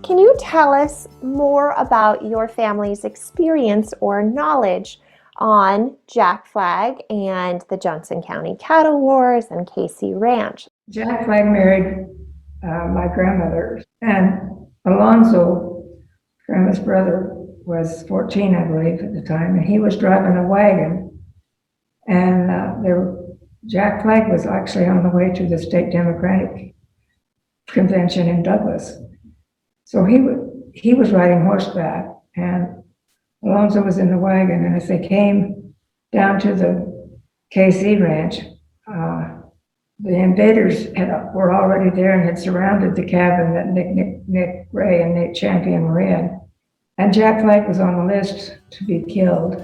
Can you tell us more about your family's experience or knowledge on Jack Flagg and the Johnson County Cattle Wars and Casey Ranch? Jack Flagg married my grandmother, and Alonzo, grandma's brother, was 14, I believe, at the time, and he was driving a wagon. And Jack Flagg was actually on the way to the state Democratic convention in Douglas. So he was riding horseback, and Alonzo was in the wagon. And as they came down to the KC Ranch, the invaders were already there and had surrounded the cabin that Nick Ray and Nate Champion were in. And Jack Flagg was on the list to be killed,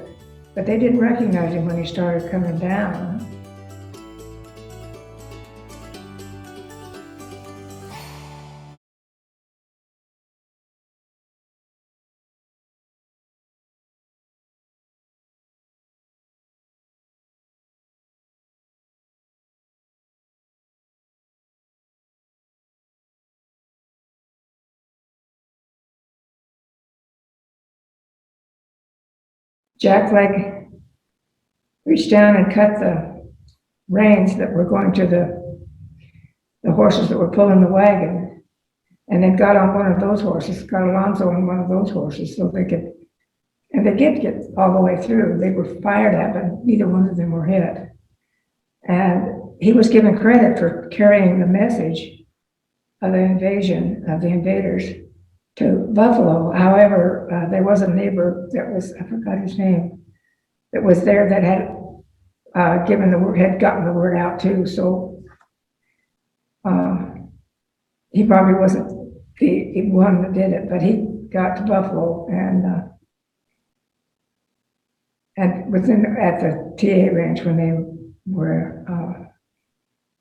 but they didn't recognize him when he started coming down. Jack Flagg reached down and cut the reins that were going to the horses that were pulling the wagon, and then got on one of those horses, got Alonzo on one of those horses so they could, and they did get all the way through. They were fired at, but neither one of them were hit. And he was given credit for carrying the message of the invasion of the invaders to Buffalo. However, there was a neighbor that was, I forgot his name, that was there that had gotten the word out too. So he probably wasn't the one that did it, but he got to Buffalo and was at the TA Ranch when they were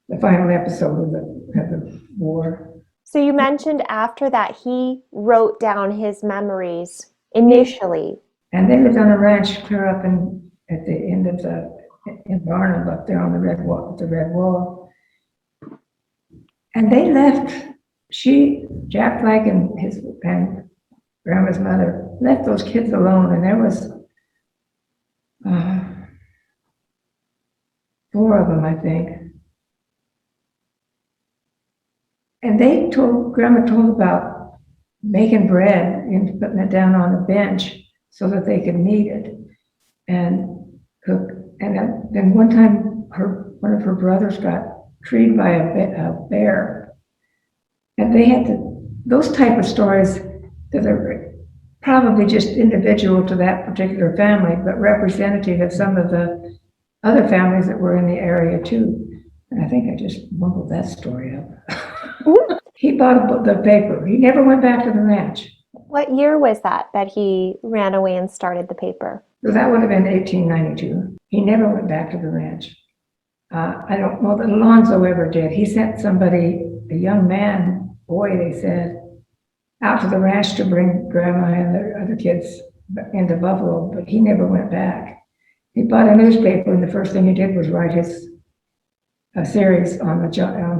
the final episode of the war. So you mentioned after that he wrote down his memories initially. And they lived on a ranch clear up at the end of in Barnum, up there on the red wall. And they left, Jack Flagg and grandma's mother left those kids alone, and there was 4 of them, I think. And grandma told about making bread and putting it down on a bench so that they could knead it and cook. And then one time one of her brothers got treed by a bear. And they had those type of stories that are probably just individual to that particular family, but representative of some of the other families that were in the area too. And I think I just mumbled that story up. He bought the paper. He never went back to the ranch. What year was that he ran away and started the paper? So that would have been 1892. He never went back to the ranch. I don't know that Alonzo ever did. He sent somebody, a young boy, they said, out to the ranch to bring grandma and the other kids into Buffalo, but he never went back. He bought a newspaper, and the first thing he did was write his series on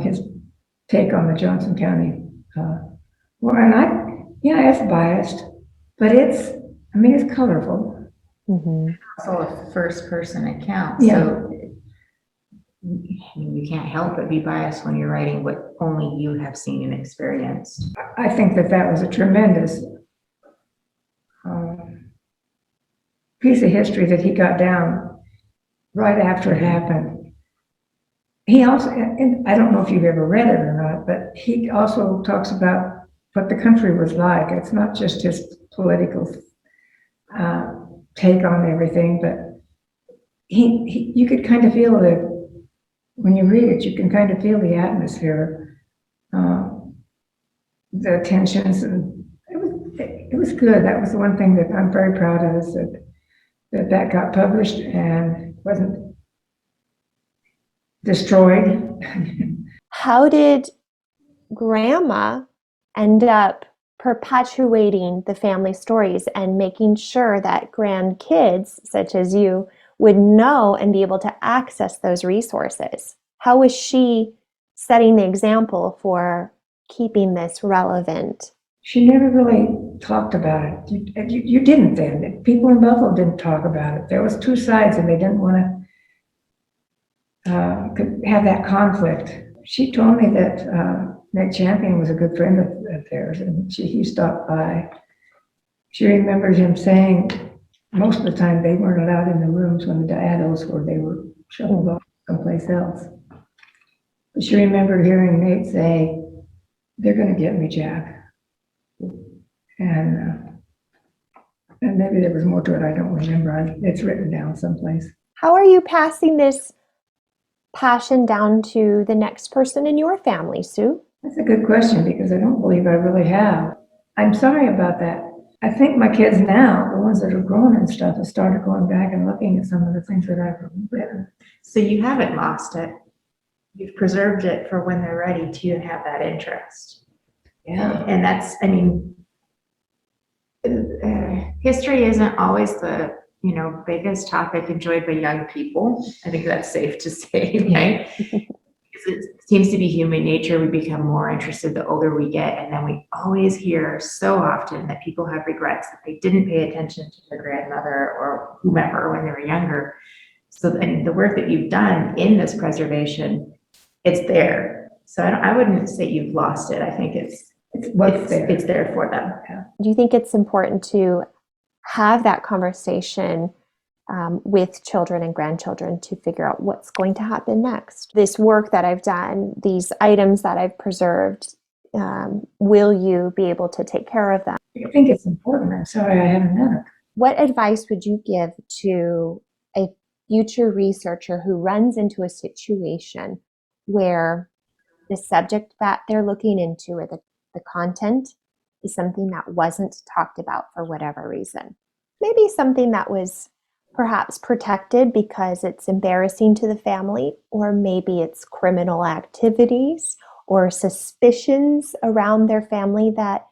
his take on the Johnson County war. And it's biased, but it's colorful. Mm-hmm. Also a first person account, yeah. So you can't help but be biased when you're writing what only you have seen and experienced. I think that was a tremendous piece of history that he got down right after it happened. He also, and I don't know if you've ever read it or not, but he also talks about what the country was like. It's not just his political take on everything, but you could kind of feel that when you read it. You can kind of feel the atmosphere, the tensions, and it was good. That was the one thing that I'm very proud of, is that got published and wasn't destroyed. How did grandma end up perpetuating the family stories and making sure that grandkids, such as you, would know and be able to access those resources? How was she setting the example for keeping this relevant she never really talked about it. You didn't then. People in Buffalo didn't talk about it. There was two sides and they didn't want to have that conflict. She told me that Ned Champion was a good friend of theirs, and he stopped by. She remembers him saying most of the time they weren't allowed in the rooms when the dyados were, they were shuffled off someplace else. But she remembered hearing Nate say, "They're going to get me, Jack." And maybe there was more to it. I don't remember. It's written down someplace. How are you passing this passion down to the next person in your family, Sue? That's a good question, because I don't believe I really have. I'm sorry about that. I think my kids now, the ones that are grown and stuff, have started going back and looking at some of the things that I've written. So you haven't lost it. You've preserved it for when they're ready to have that interest. Yeah. And that's, I mean, history isn't always the, you know, biggest topic enjoyed by young people. I think that's safe to say, right? Because it seems to be human nature. We become more interested the older we get, and then we always hear so often that people have regrets that they didn't pay attention to their grandmother or whomever when they were younger. So and the work that you've done in this preservation, it's there. So I wouldn't say you've lost it. I think it's there. It's there for them. Yeah. Do you think it's important to have that conversation with children and grandchildren to figure out what's going to happen next? This work that I've done, these items that I've preserved, will you be able to take care of them? I think it's important. I'm sorry I haven't done it. What advice would you give to a future researcher who runs into a situation where the subject that they're looking into or the content is something that wasn't talked about for whatever reason? Maybe something that was perhaps protected because it's embarrassing to the family, or maybe it's criminal activities or suspicions around their family that,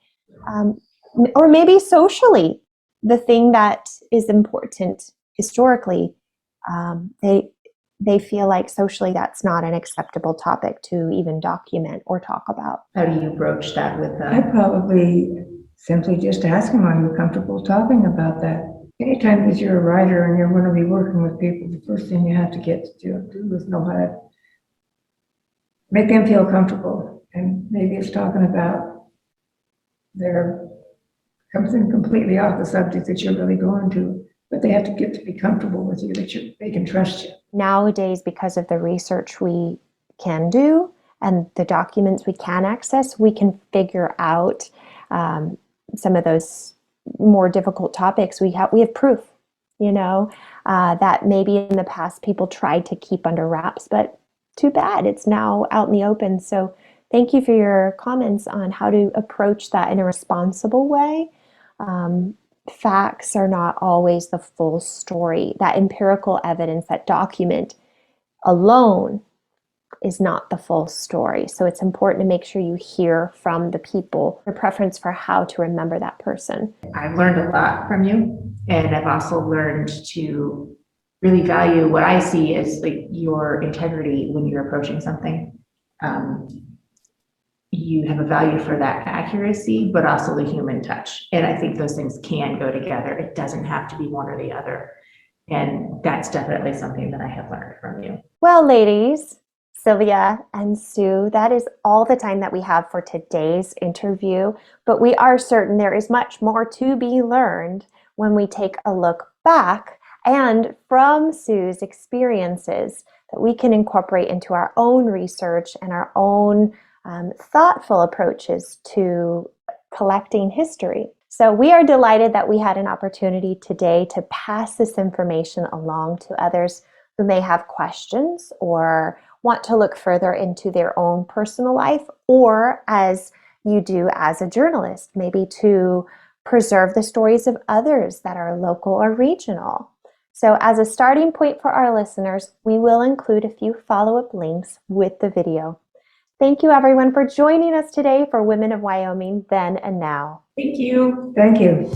or maybe socially, the thing that is important historically, they feel like socially that's not an acceptable topic to even document or talk about. How do you broach that with them? I probably simply just ask them, are you comfortable talking about that? Anytime that you're a writer and you're going to be working with people, the first thing you have to get to do is know how to make them feel comfortable. And maybe it's talking about something completely off the subject that you're really going to, but they have to get to be comfortable with you, that they can trust you. Nowadays, because of the research we can do and the documents we can access, we can figure out some of those more difficult topics. We have proof, you know, that maybe in the past people tried to keep under wraps, but too bad, it's now out in the open. So thank you for your comments on how to approach that in a responsible way. Facts are not always the full story. That empirical evidence, that document alone is not the full story. So it's important to make sure you hear from the people their preference for how to remember that person. I've learned a lot from you, and I've also learned to really value what I see as like your integrity when you're approaching something. You have a value for that accuracy, but also the human touch. And I think those things can go together. It doesn't have to be one or the other. And that's definitely something that I have learned from you. Well, ladies, Sylvia and Sue, that is all the time that we have for today's interview, but we are certain there is much more to be learned when we take a look back and from Sue's experiences that we can incorporate into our own research and our own thoughtful approaches to collecting history. So we are delighted that we had an opportunity today to pass this information along to others who may have questions or want to look further into their own personal life, or as you do as a journalist, maybe to preserve the stories of others that are local or regional. So as a starting point for our listeners, we will include a few follow-up links with the video. Thank you everyone for joining us today for Women of Wyoming Then and Now. Thank you. Thank you.